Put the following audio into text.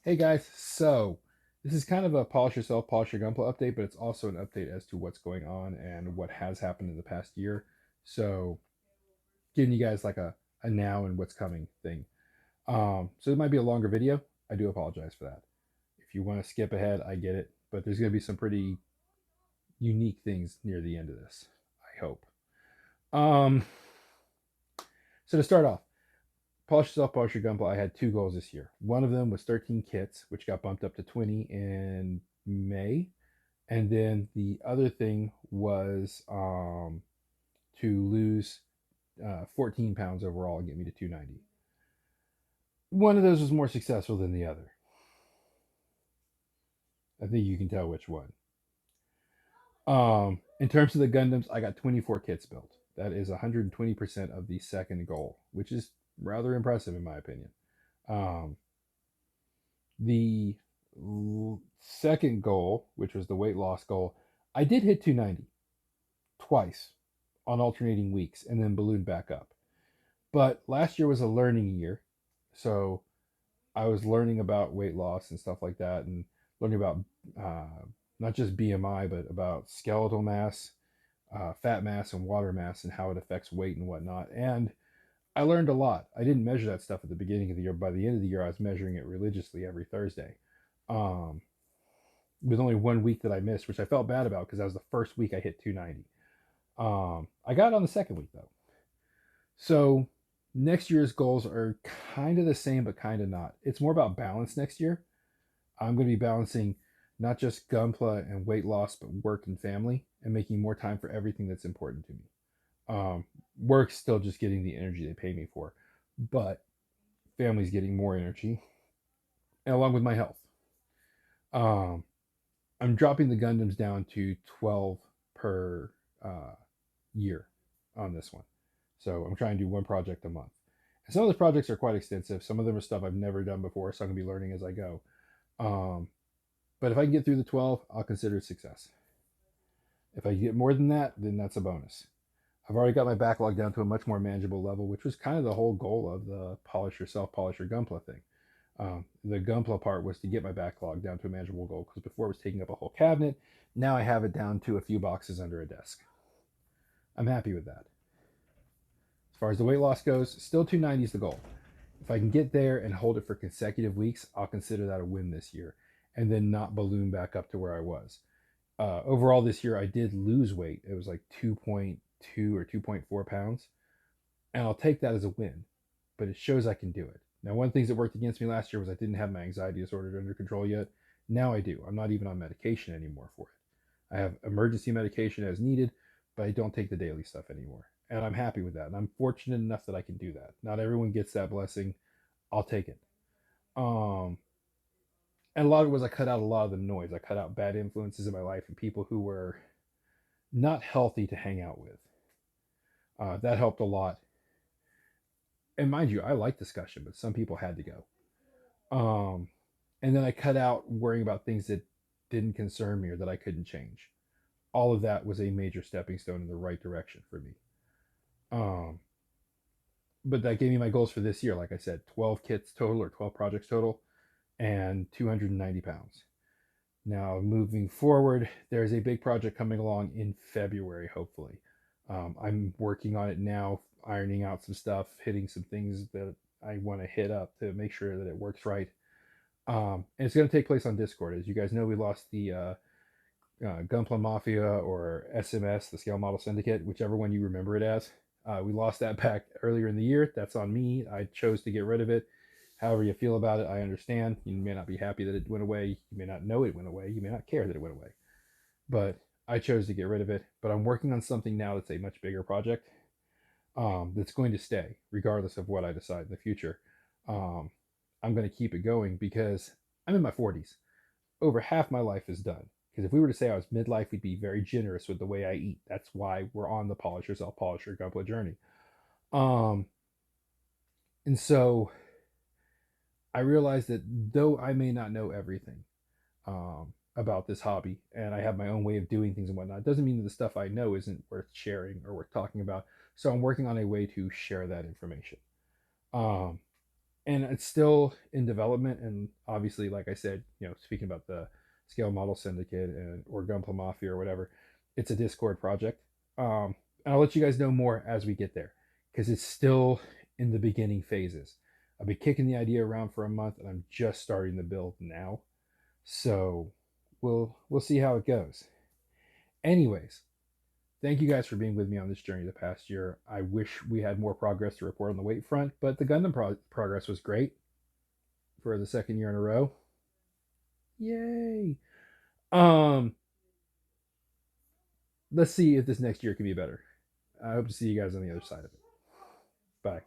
Hey guys, so this is kind of a polish yourself, polish your Gunpla update, but it's also an update as to what's going on and what has happened in the past year. So giving you guys like a now and what's coming thing. So it might be a longer video. I do apologize for that. If you want to skip ahead, I get it, but there's going to be some pretty unique things near the end of this. I hope. Um, so to start off, polish yourself, polish your Gunpla. I had two goals this year. One of them was 13 kits, which got bumped up to 20 in May. And then the other thing was to lose 14 pounds overall and get me to 290. One of those was more successful than the other. I think you can tell which one. In terms of the Gundams, I got 24 kits built. That is 120% of the second goal, which is rather impressive in my opinion. Um, the second goal, which was the weight loss goal, I did hit 290 twice on alternating weeks and then ballooned back up. But last year was a learning year. So I was learning about weight loss and stuff like that and learning about not just BMI, but about skeletal mass, fat mass, and water mass and how it affects weight and whatnot. And I learned a lot. I didn't measure that stuff at the beginning of the year. By the end of the year, I was measuring it religiously every Thursday. Um, with only 1 week that I missed, which I felt bad about because that was the first week I hit 290. I got it on the second week though. So next year's goals are kind of the same, but kind of not. It's more about balance next year. I'm going to be balancing not just Gunpla and weight loss, but work and family and making more time for everything that's important to me. Work's still just getting the energy they pay me for, but family's getting more energy, and along with my health. Um, I'm dropping the Gundams down to 12 per uh, year on this one. So I'm trying to do one project a month. And some of the projects are quite extensive. Some of them are stuff I've never done before, so I'm going to be learning as I go. Um, but if I can get through the 12, I'll consider it success. If I get more than that, then that's a bonus. I've already got my backlog down to a much more manageable level, which was kind of the whole goal of the polish yourself, polish your Gunpla thing. The Gunpla part was to get my backlog down to a manageable goal because before it was taking up a whole cabinet. Now I have it down to a few boxes under a desk. I'm happy with that. As far as the weight loss goes, still 290 is the goal. If I can get there and hold it for consecutive weeks, I'll consider that a win this year and then not balloon back up to where I was. Overall, this year I did lose weight. It was like 2.2 or 2.4 pounds. And I'll take that as a win, but it shows I can do it. Now, one of the things that worked against me last year was I didn't have my anxiety disorder under control yet. Now I do. I'm not even on medication anymore for it. I have emergency medication as needed, but I don't take the daily stuff anymore. And I'm happy with that. And I'm fortunate enough that I can do that. Not everyone gets that blessing. I'll take it. Um, and a lot of it was I cut out a lot of the noise. I cut out bad influences in my life and people who were not healthy to hang out with. That helped a lot. And mind you, I like discussion, but some people had to go. Um, and then I cut out worrying about things that didn't concern me or that I couldn't change. All of that was a major stepping stone in the right direction for me. Um, but that gave me my goals for this year. Like I said, 12 kits total or 12 projects total and 290 pounds. Now, moving forward, there's a big project coming along in February, hopefully. I'm working on it now, ironing out some stuff, hitting some things that I want to hit up to make sure that it works right. And it's going to take place on Discord. As you guys know, we lost the Gunpla Mafia or SMS, the Scale Model Syndicate, whichever one you remember it as. We lost that back earlier in the year. That's on me. I chose to get rid of it. However you feel about it, I understand. You may not be happy that it went away. You may not know it went away. You may not care that it went away. But I chose to get rid of it. But I'm working on something now that's a much bigger project that's going to stay, regardless of what I decide in the future. Um, I'm going to keep it going because I'm in my 40s. Over half my life is done. Because if we were to say I was midlife, we'd be very generous with the way I eat. That's why we're on the polish yourself, polish your Gunpla journey. Um, and so I realized that though I may not know everything about this hobby, and I have my own way of doing things and whatnot, it doesn't mean that the stuff I know isn't worth sharing or worth talking about. So I'm working on a way to share that information. Um, and it's still in development. And obviously, like I said, speaking about the Scale Model Syndicate and or Gunpla Mafia or whatever, it's a Discord project. And I'll let you guys know more as we get there because it's still in the beginning phases. I've been kicking the idea around for a month, and I'm just starting the build now. So we'll see how it goes. Anyways, thank you guys for being with me on this journey the past year. I wish we had more progress to report on the weight front, but the Gundam progress was great for the second year in a row. Yay! Um, let's see if this next year can be better. I hope to see you guys on the other side of it. Bye.